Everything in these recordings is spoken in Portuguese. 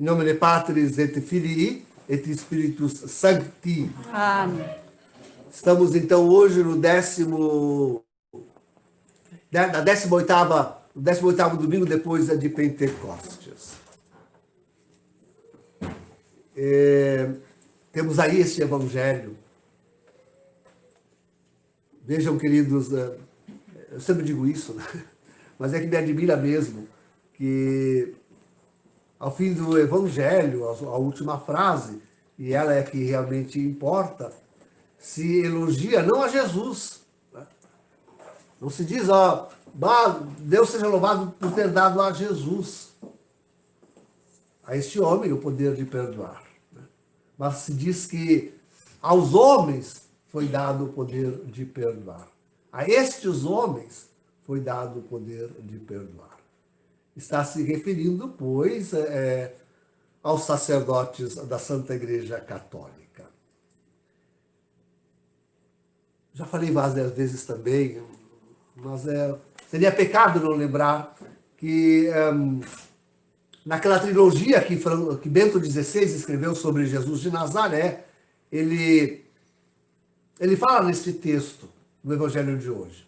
In nomine Patris et Filii et Spiritus Sancti. Amém. Estamos então hoje no 18º domingo depois de Pentecostes. Temos aí este evangelho. Vejam, queridos, eu sempre digo isso, né? Mas é que me admira mesmo que ao fim do evangelho, a última frase, e ela é que realmente importa, se elogia não a Jesus. Né? Não se diz, ó, Deus seja louvado por ter dado a Jesus, a este homem, o poder de perdoar. Né? Mas se diz que aos homens foi dado o poder de perdoar. A estes homens foi dado o poder de perdoar. Está se referindo, pois, aos sacerdotes da Santa Igreja Católica. Já falei várias vezes também, mas seria pecado não lembrar que naquela trilogia que Bento XVI escreveu sobre Jesus de Nazaré, ele fala nesse texto no Evangelho de hoje.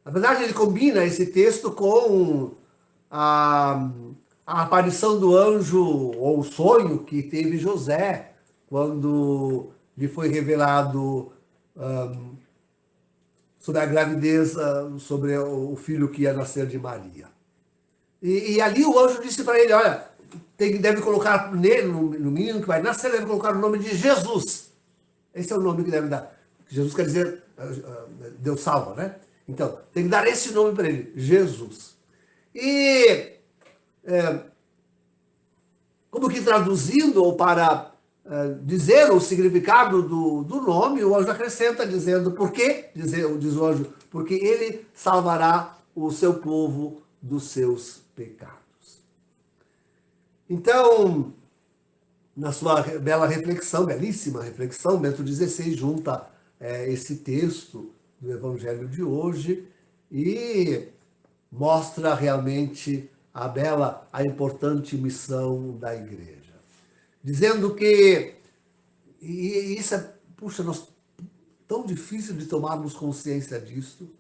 Na verdade, ele combina esse texto com a aparição do anjo, ou o sonho que teve José, quando lhe foi revelado sobre a gravidez, sobre o filho que ia nascer de Maria. E ali o anjo disse para ele, olha, deve colocar nele, no menino que vai nascer, deve colocar o nome de Jesus. Esse é o nome que deve dar. Jesus quer dizer, Deus salva, né? Então, tem que dar esse nome para ele, Jesus. E, como que traduzindo, ou para dizer o significado do nome, o anjo acrescenta dizendo, por quê? Diz o anjo, porque ele salvará o seu povo dos seus pecados. Então, na sua bela reflexão, belíssima reflexão, Bento XVI junta esse texto do Evangelho de hoje e mostra realmente a importante missão da Igreja. Dizendo que, e isso é, tão difícil de tomarmos consciência disso,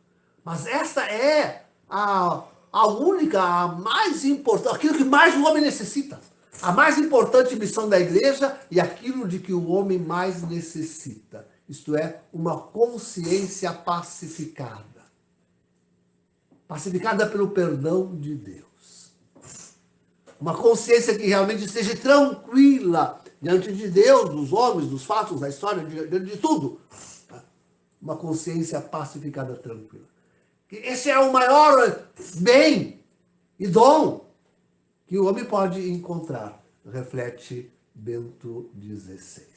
mas essa é a única, a mais importante, aquilo que mais o homem necessita. A mais importante missão da Igreja e aquilo de que o homem mais necessita. Isto é, uma consciência pacificada. Pacificada pelo perdão de Deus. Uma consciência que realmente esteja tranquila diante de Deus, dos homens, dos fatos, da história, diante de tudo. Uma consciência pacificada, tranquila. Esse é o maior bem e dom que o homem pode encontrar, reflete Bento XVI.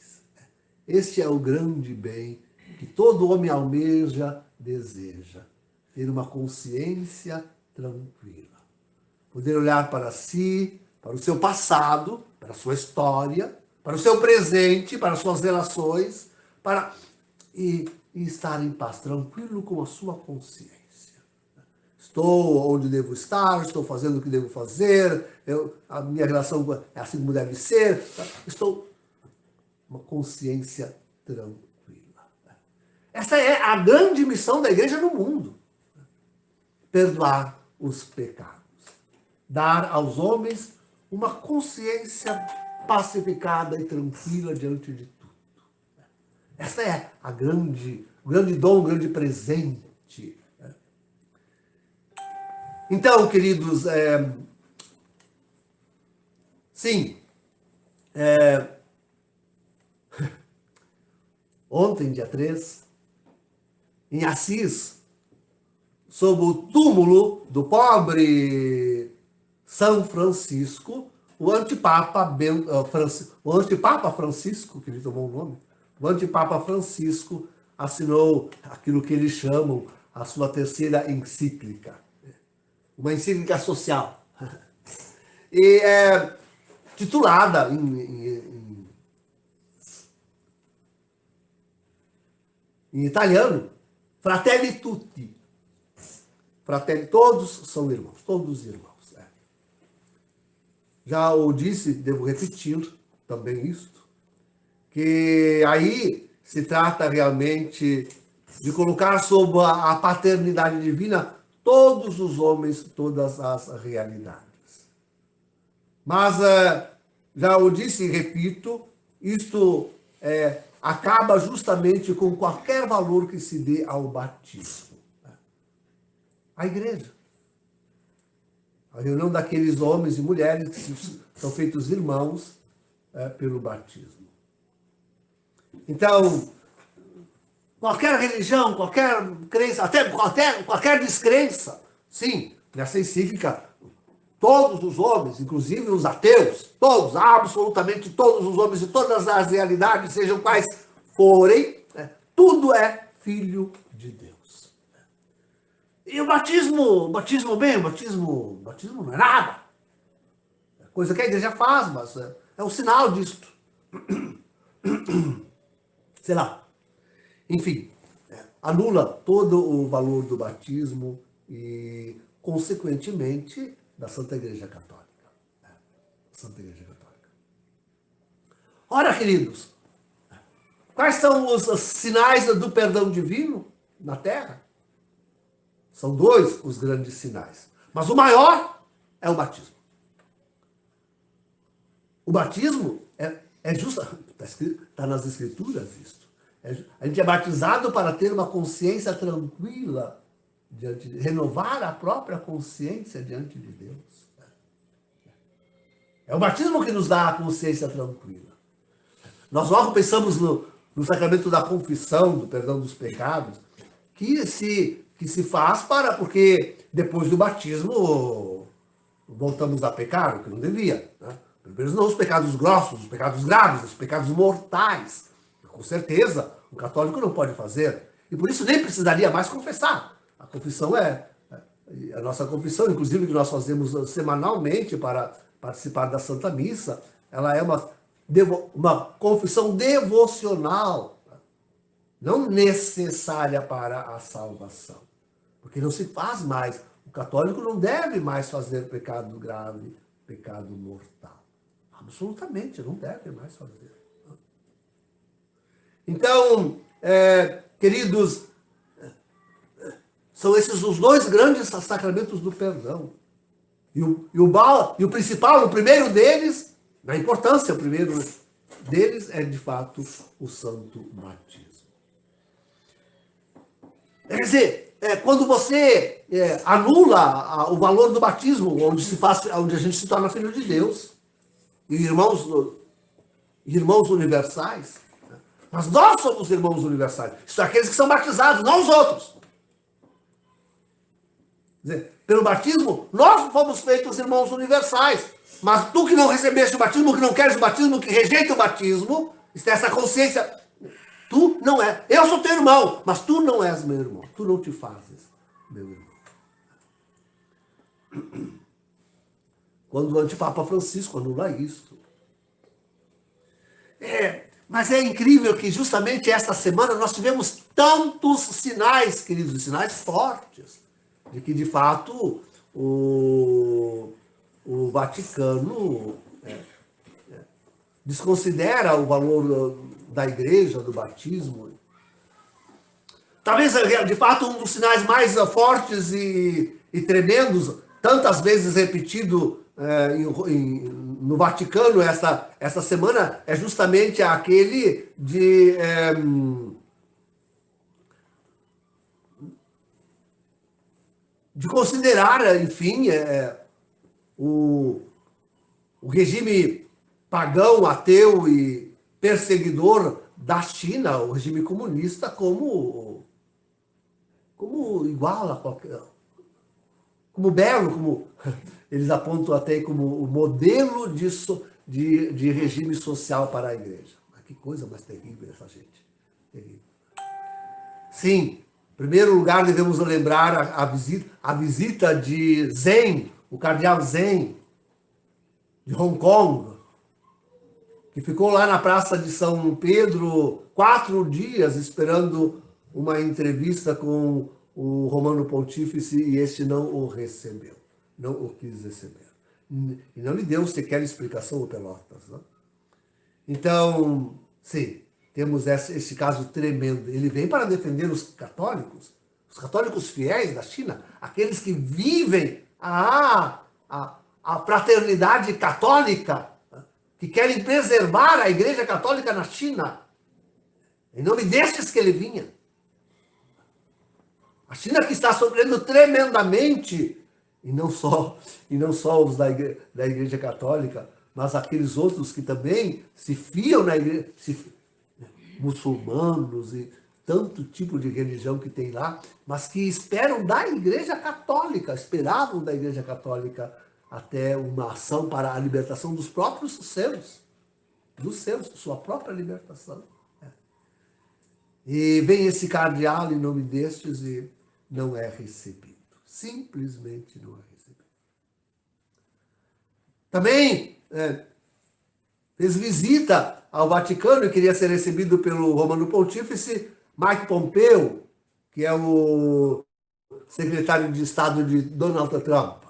Este é o grande bem que todo homem almeja, deseja. Ter uma consciência tranquila. Poder olhar para si, para o seu passado, para a sua história, para o seu presente, para as suas relações, e estar em paz, tranquilo com a sua consciência. Estou onde devo estar, estou fazendo o que devo fazer, a minha relação é assim como deve ser, estou uma consciência tranquila. Essa é a grande missão da Igreja no mundo. Perdoar os pecados. Dar aos homens uma consciência pacificada e tranquila diante de tudo. Essa é o grande dom, o grande presente. Então, queridos, sim, ontem, dia 3, em Assis, sob o túmulo do pobre São Francisco, o antipapa Francisco, que ele tomou o nome, o antipapa Francisco assinou aquilo que eles chamam a sua terceira encíclica, uma encíclica social, e titulada em italiano, Fratelli Tutti. Fratelli, todos são irmãos, todos irmãos. já o disse, devo repetir também isto, que aí se trata realmente de colocar sob a paternidade divina todos os homens, todas as realidades. Mas, já o disse e repito, isto acaba justamente com qualquer valor que se dê ao batismo. A igreja. A reunião daqueles homens e mulheres que são feitos irmãos pelo batismo. Então, qualquer religião, qualquer crença, até qualquer descrença, sim, nessa encíclica, todos os homens, inclusive os ateus, todos, absolutamente todos os homens e todas as realidades, sejam quais forem, tudo é filho de Deus. E o batismo não é nada. É coisa que a igreja faz, mas é um sinal disto. Sei lá. Enfim, anula todo o valor do batismo e, consequentemente, da Santa Igreja Católica. Santa Igreja Católica. Ora, queridos, quais são os sinais do perdão divino na Terra? São dois os grandes sinais. Mas o maior é o batismo. O batismo é justo, está nas Escrituras isto. A gente é batizado para ter uma consciência tranquila, renovar a própria consciência diante de Deus. É o batismo que nos dá a consciência tranquila. Nós logo pensamos no sacramento da confissão, do perdão dos pecados, que se faz porque depois do batismo voltamos a pecar, o que não devia. Né? Pelo menos não os pecados grossos, os pecados graves, os pecados mortais. Com certeza, o católico não pode fazer. E por isso nem precisaria mais confessar. A confissão a nossa confissão, inclusive, que nós fazemos semanalmente para participar da Santa Missa, ela é uma confissão devocional, não necessária para a salvação. Porque não se faz mais. O católico não deve mais fazer pecado grave, pecado mortal. Absolutamente, não deve mais fazer. Então, queridos, são esses os dois grandes sacramentos do perdão. E o principal, o primeiro deles, na importância, o primeiro deles é, de fato, o santo batismo. Quer dizer, quando você anula o valor do batismo, onde a gente se torna filho de Deus, e irmãos universais, mas nós somos irmãos universais. Isso é aqueles que são batizados, não os outros. Quer dizer, pelo batismo, nós fomos feitos irmãos universais. Mas tu que não recebeste o batismo, que não queres o batismo, que rejeita o batismo, tem essa consciência, tu não é. Eu sou teu irmão, mas tu não és meu irmão. Tu não te fazes meu irmão. Quando o antipapa Francisco anula isto. Mas é incrível que justamente esta semana nós tivemos tantos sinais, queridos, sinais fortes, de que, de fato, o Vaticano desconsidera o valor da igreja, do batismo. Talvez, de fato, um dos sinais mais fortes e tremendos, tantas vezes repetido no Vaticano essa semana, é justamente aquele de considerar, enfim, o regime pagão, ateu e perseguidor da China, o regime comunista, como igual a qualquer... como belo, como eles apontam até como o modelo de regime social para a igreja. Mas que coisa mais terrível essa gente. Terrível. Sim, em primeiro lugar devemos lembrar a visita de Zheng, o cardeal Zheng, de Hong Kong, que ficou lá na Praça de São Pedro 4 dias esperando uma entrevista com o Romano Pontífice e este não o recebeu, não o quis receber. E não lhe deu sequer explicação o Pelotas. Né? Então, sim, temos esse caso tremendo. Ele vem para defender os católicos fiéis da China, aqueles que vivem a fraternidade católica, que querem preservar a Igreja Católica na China. Em nome destes que ele vinha. A China que está sofrendo tremendamente, e não só os da Igreja Católica, mas aqueles outros que também se fiam na igreja, muçulmanos e tanto tipo de religião que tem lá, mas que esperam da Igreja Católica, esperavam da Igreja Católica até uma ação para a libertação dos próprios seus, sua própria libertação. E vem esse cardeal em nome destes e não é recebido. Simplesmente não é recebido. Também fez visita ao Vaticano e queria ser recebido pelo Romano Pontífice Mike Pompeo, que é o secretário de Estado de Donald Trump.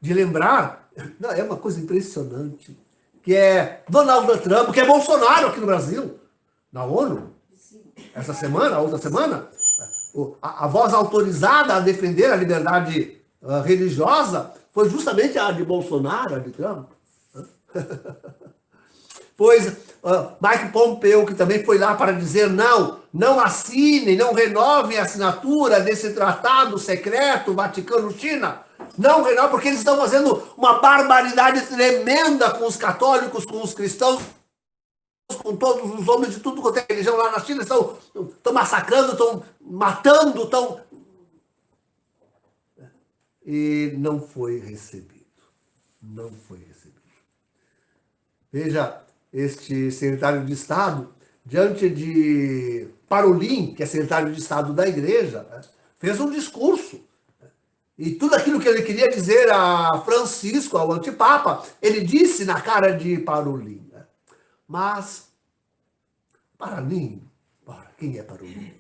De lembrar, não, é uma coisa impressionante, que é Donald Trump, que é Bolsonaro aqui no Brasil, na ONU, essa semana, outra semana, a voz autorizada a defender a liberdade religiosa foi justamente a de Bolsonaro, a de Trump. Pois Mike Pompeo, que também foi lá para dizer não assinem, não renovem a assinatura desse tratado secreto Vaticano-China, não renovem, porque eles estão fazendo uma barbaridade tremenda com os católicos, com os cristãos, com todos os homens de tudo quanto é religião lá na China, estão massacrando, estão matando, estão... E não foi recebido. Não foi recebido. Veja, este secretário de Estado, diante de Parolin, que é secretário de Estado da Igreja, fez um discurso. E tudo aquilo que ele queria dizer a Francisco, ao antipapa, ele disse na cara de Parolin. Mas, Parolin, quem é Parolin?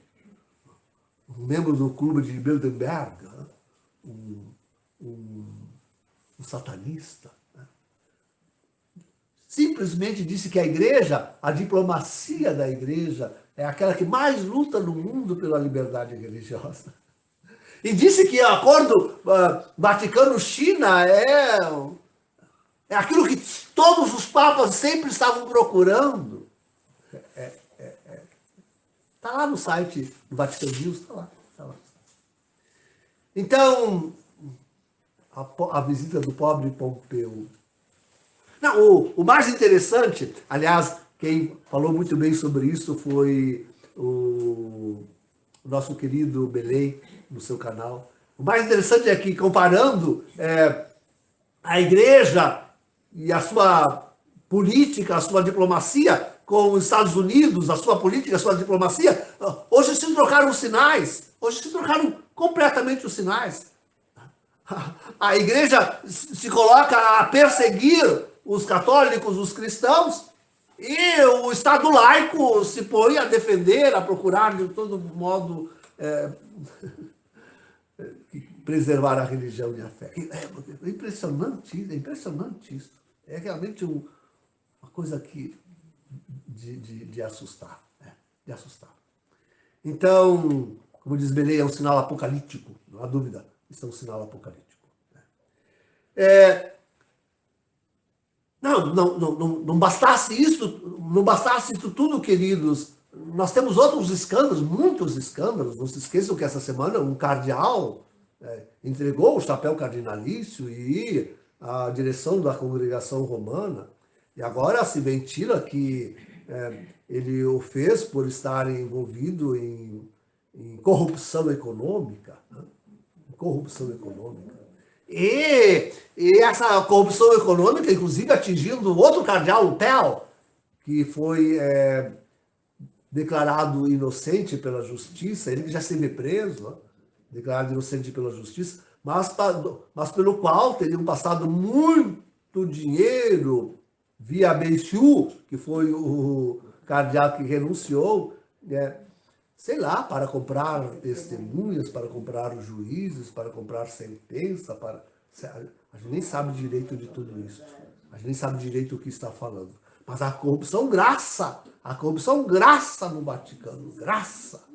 Um membro do clube de Bilderberg, um satanista. Simplesmente disse que a igreja, a diplomacia da igreja, é aquela que mais luta no mundo pela liberdade religiosa. E disse que o acordo Vaticano-China é aquilo que todos os papas sempre estavam procurando. Está lá no site do Vatican News, está lá. Então, a visita do pobre Pompeu. Não, o mais interessante, aliás, quem falou muito bem sobre isso foi o nosso querido Belém, no seu canal. O mais interessante é que, comparando a igreja e a sua política, a sua diplomacia com os Estados Unidos, a sua política, a sua diplomacia, hoje se trocaram os sinais, hoje se trocaram completamente os sinais. A igreja se coloca a perseguir os católicos, os cristãos, e o Estado laico se põe a defender, a procurar de todo modo preservar a religião e a fé. É impressionante isso. É realmente uma coisa de assustar. De assustar. Então, como diz Belém, é um sinal apocalíptico, não há dúvida, isso é um sinal apocalíptico. Não bastasse isso tudo, queridos. Nós temos outros escândalos, muitos escândalos. Não se esqueçam que essa semana um cardeal entregou o chapéu cardinalício e a direção da congregação romana. E agora se ventila que ele o fez por estar envolvido em corrupção econômica. Né? Corrupção econômica. E essa corrupção econômica, inclusive, atingindo outro cardeal, o Pell, que foi declarado inocente pela justiça, ele que já esteve preso, né? Declarado inocente pela justiça, mas pelo qual teriam passado muito dinheiro via Benciu, que foi o cardeal que renunciou, sei lá, para comprar testemunhas, para comprar juízes, para comprar sentença, A gente nem sabe direito de tudo isso. A gente nem sabe direito o que está falando. Mas a corrupção graça no Vaticano, graça.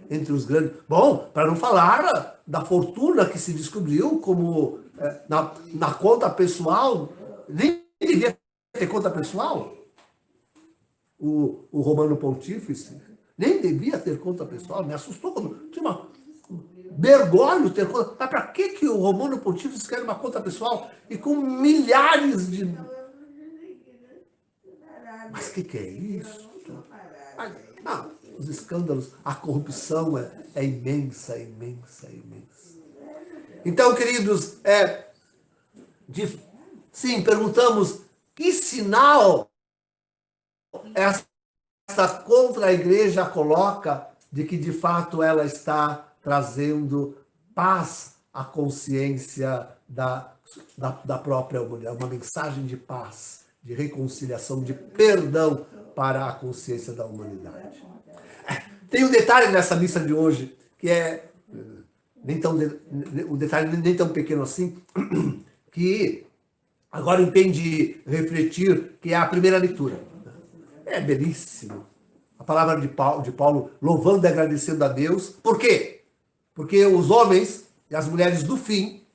Entre os grandes. Bom, para não falar da fortuna que se descobriu como na conta pessoal, nem devia ter conta pessoal. O Romano Pontífice nem devia ter conta pessoal, me assustou quando tinha Bergoglio ter conta. Mas para que o Romano Pontífice quer uma conta pessoal e com milhares de... Mas o que é isso? Os escândalos, a corrupção é imensa, imensa, imensa. Então, queridos, sim, perguntamos que sinal essa contra-igreja coloca de que, de fato, ela está trazendo paz à consciência da própria humanidade, uma mensagem de paz, de reconciliação, de perdão para a consciência da humanidade. Tem um detalhe nessa missa de hoje, que é um detalhe nem tão pequeno assim, que agora entende refletir, que é a primeira leitura. É belíssimo. A palavra de Paulo louvando e agradecendo a Deus. Por quê? Porque os homens e as mulheres do fim,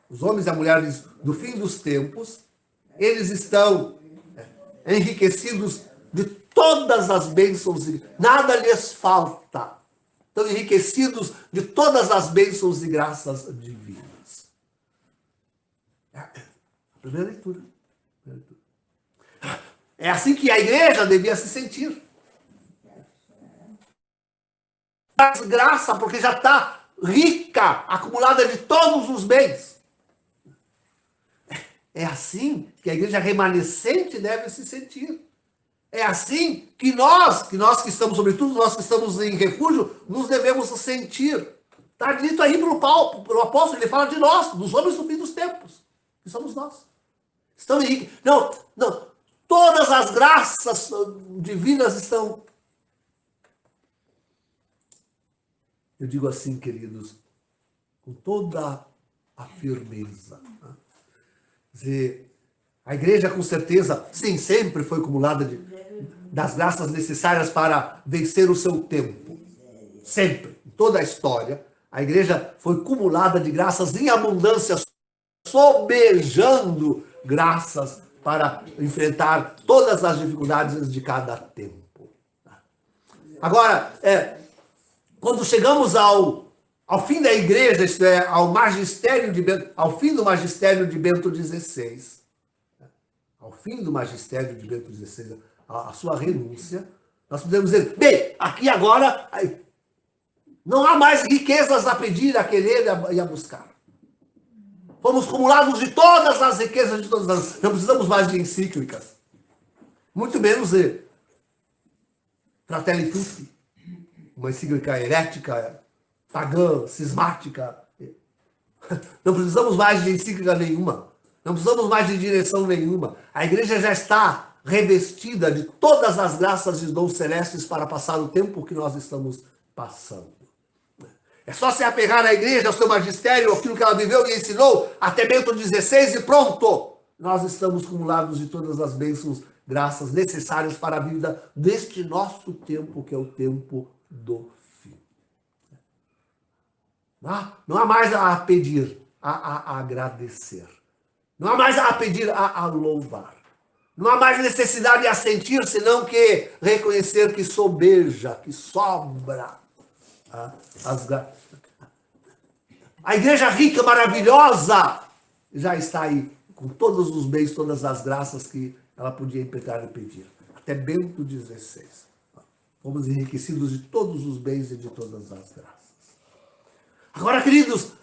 os homens e as mulheres do fim dos tempos, eles estão enriquecidos de todas as bênçãos, nada lhes falta. Estão enriquecidos de todas as bênçãos e graças divinas. Primeira leitura. É assim que a igreja devia se sentir. Graça, porque já está rica, acumulada de todos os bens. É assim que a igreja remanescente deve se sentir. É assim que nós que estamos, sobretudo nós que estamos em refúgio, nos devemos sentir. Está dito aí para o apóstolo, ele fala de nós, dos homens do fim dos tempos, que somos nós. Estão aí. Não, todas as graças divinas estão... Eu digo assim, queridos, com toda a firmeza. Dizer, a igreja, com certeza, sim, sempre foi acumulada das graças necessárias para vencer o seu tempo. Sempre, em toda a história, a igreja foi cumulada de graças em abundância, sobejando graças para enfrentar todas as dificuldades de cada tempo. Agora, quando chegamos ao fim da igreja, isto é, ao fim do magistério de Bento XVI, ao fim do magistério de Bento XVI, a sua renúncia, nós podemos dizer, bem, aqui agora não há mais riquezas a pedir, a querer e a buscar. Fomos cumulados de todas as riquezas de todas as... Não precisamos mais de encíclicas. Muito menos de Fratelli Tutti, uma encíclica herética, pagã, cismática. Não precisamos mais de encíclica nenhuma. Não precisamos mais de direção nenhuma. A igreja já está revestida de todas as graças e dons celestes para passar o tempo que nós estamos passando. É só se apegar à igreja, ao seu magistério, aquilo que ela viveu e ensinou, até Bento XVI e pronto! Nós estamos cumulados de todas as bênçãos, graças necessárias para a vida deste nosso tempo, que é o tempo do fim. Não há mais a pedir, a agradecer. Não há mais a pedir, a louvar. Não há mais necessidade a sentir, senão que reconhecer que sobeja, que sobra. A igreja rica, maravilhosa, já está aí, com todos os bens, todas as graças que ela podia impetrar e pedir. Até Bento XVI. Fomos enriquecidos de todos os bens e de todas as graças. Agora, queridos,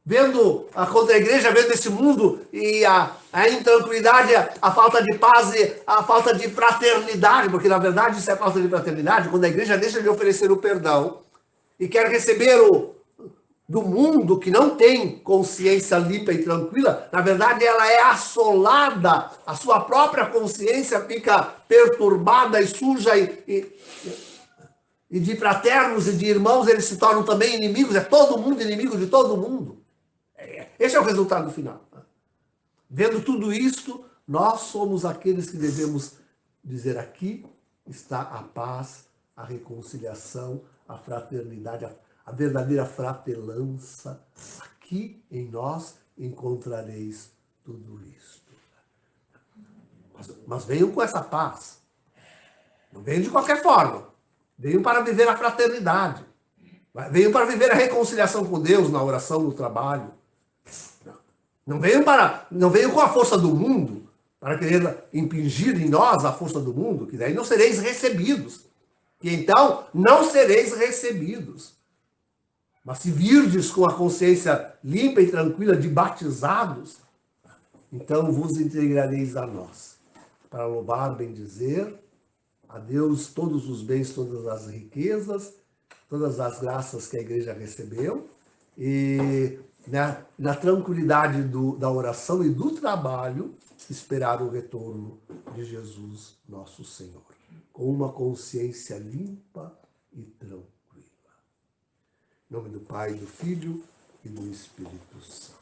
vendo a contra-igreja, vendo esse mundo e a intranquilidade, a falta de paz e a falta de fraternidade, porque na verdade isso é falta de fraternidade, quando a igreja deixa de oferecer o perdão e quer receber do mundo que não tem consciência limpa e tranquila, na verdade ela é assolada, a sua própria consciência fica perturbada e suja e de fraternos e de irmãos eles se tornam também inimigos, é todo mundo inimigo de todo mundo. Esse é o resultado final. Vendo tudo isto, nós somos aqueles que devemos dizer: aqui está a paz, a reconciliação, a fraternidade, a verdadeira fratelança. Aqui em nós encontrareis tudo isto. Mas venham com essa paz. Não venham de qualquer forma. Venham para viver a fraternidade. Venham para viver a reconciliação com Deus na oração, no trabalho. Não venham com a força do mundo, para querer impingir em nós a força do mundo, que daí não sereis recebidos. Que então não sereis recebidos. Mas se virdes com a consciência limpa e tranquila de batizados, então vos entregareis a nós, para louvar, bendizer a Deus todos os bens, todas as riquezas, todas as graças que a igreja recebeu, e na tranquilidade da oração e do trabalho, esperar o retorno de Jesus, nosso Senhor, com uma consciência limpa e tranquila. Em nome do Pai, do Filho e do Espírito Santo.